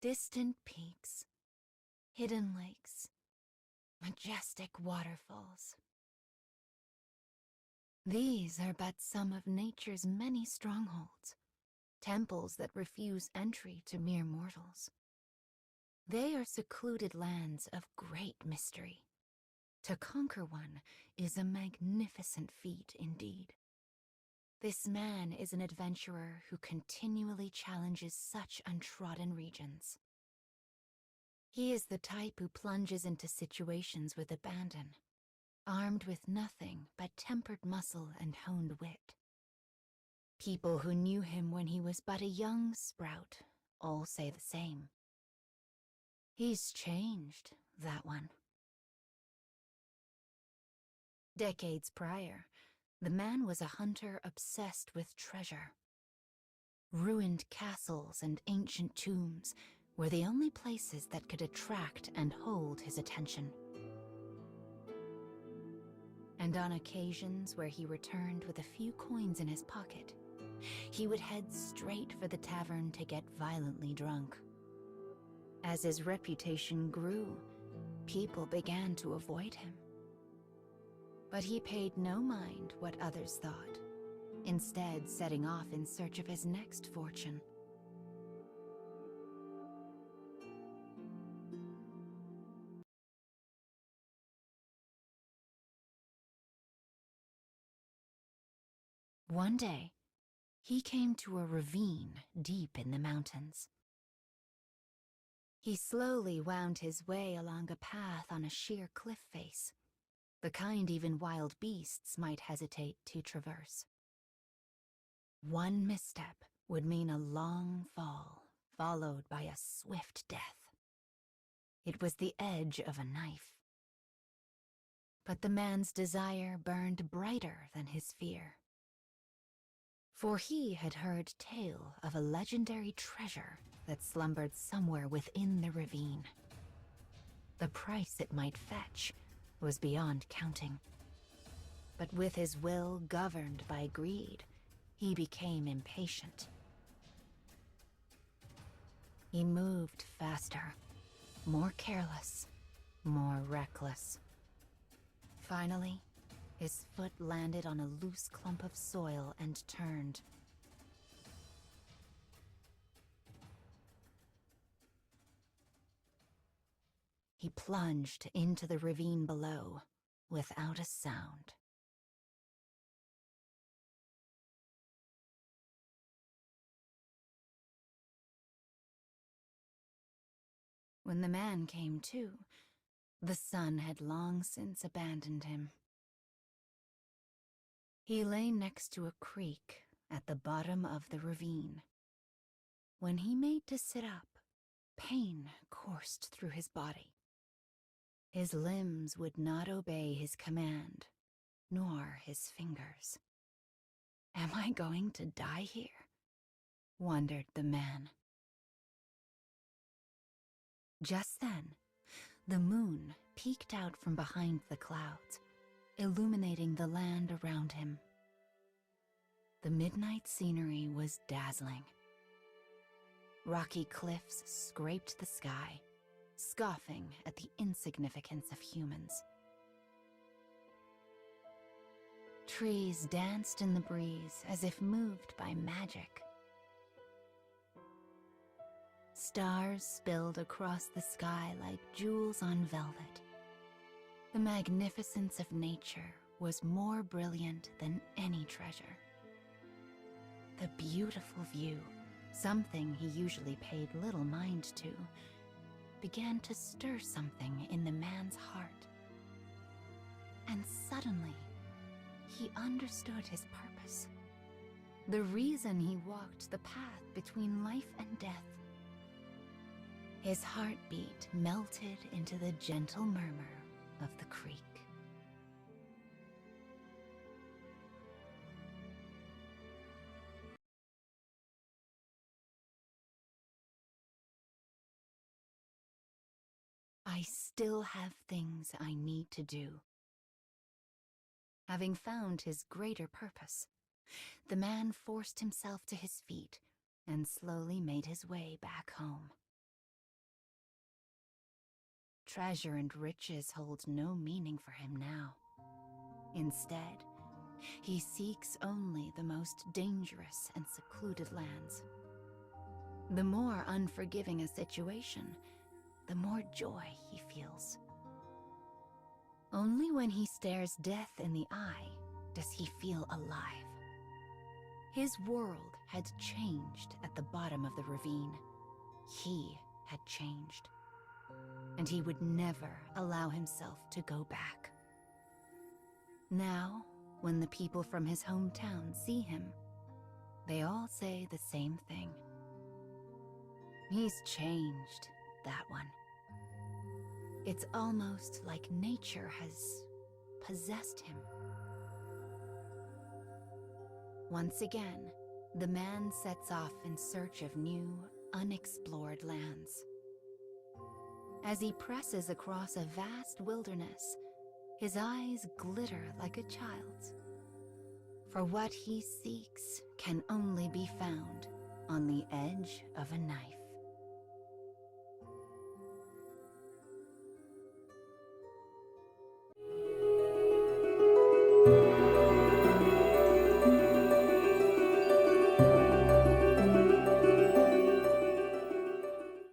Distant peaks, hidden lakes, majestic waterfalls. These are but some of nature's many strongholds, temples that refuse entry to mere mortals. They are secluded lands of great mystery. To conquer one is a magnificent feat indeed. This man is an adventurer who continually challenges such untrodden regions. He is the type who plunges into situations with abandon, armed with nothing but tempered muscle and honed wit. People who knew him when he was but a young sprout all say the same. He's changed, that one. Decades prior, the man was a hunter obsessed with treasure. Ruined castles and ancient tombs were the only places that could attract and hold his attention. And on occasions where he returned with a few coins in his pocket, he would head straight for the tavern to get violently drunk. As his reputation grew, people began to avoid him. But he paid no mind what others thought, instead setting off in search of his next fortune. One day, he came to a ravine deep in the mountains. He slowly wound his way along a path on a sheer cliff face, the kind even wild beasts might hesitate to traverse. One misstep would mean a long fall, followed by a swift death. It was the edge of a knife. But the man's desire burned brighter than his fear. For he had heard tale of a legendary treasure that slumbered somewhere within the ravine. The price it might fetch was beyond counting. But with his will governed by greed, he became impatient. He moved faster, more careless, more reckless. Finally, his foot landed on a loose clump of soil and turned. He plunged into the ravine below, without a sound. When the man came to, the sun had long since abandoned him. He lay next to a creek at the bottom of the ravine. When he made to sit up, pain coursed through his body. His limbs would not obey his command, nor his fingers. "Am I going to die here?" wondered the man. Just then, the moon peeked out from behind the clouds, illuminating the land around him. The midnight scenery was dazzling. Rocky cliffs scraped the sky, scoffing at the insignificance of humans. Trees danced in the breeze as if moved by magic. Stars spilled across the sky like jewels on velvet. The magnificence of nature was more brilliant than any treasure. The beautiful view, something he usually paid little mind to, began to stir something in the man's heart. And suddenly, he understood his purpose. The reason he walked the path between life and death. His heartbeat melted into the gentle murmur of the creek. I still have things I need to do. Having found his greater purpose, the man forced himself to his feet and slowly made his way back home. Treasure and riches hold no meaning for him now. Instead, he seeks only the most dangerous and secluded lands. The more unforgiving a situation, the more joy he feels. Only when he stares death in the eye does he feel alive. His world had changed at the bottom of the ravine. He had changed. And he would never allow himself to go back. Now, when the people from his hometown see him, they all say the same thing. He's changed, that one. It's almost like nature has possessed him. Once again, the man sets off in search of new, unexplored lands. As he presses across a vast wilderness, his eyes glitter like a child's. For what he seeks can only be found on the edge of a knife.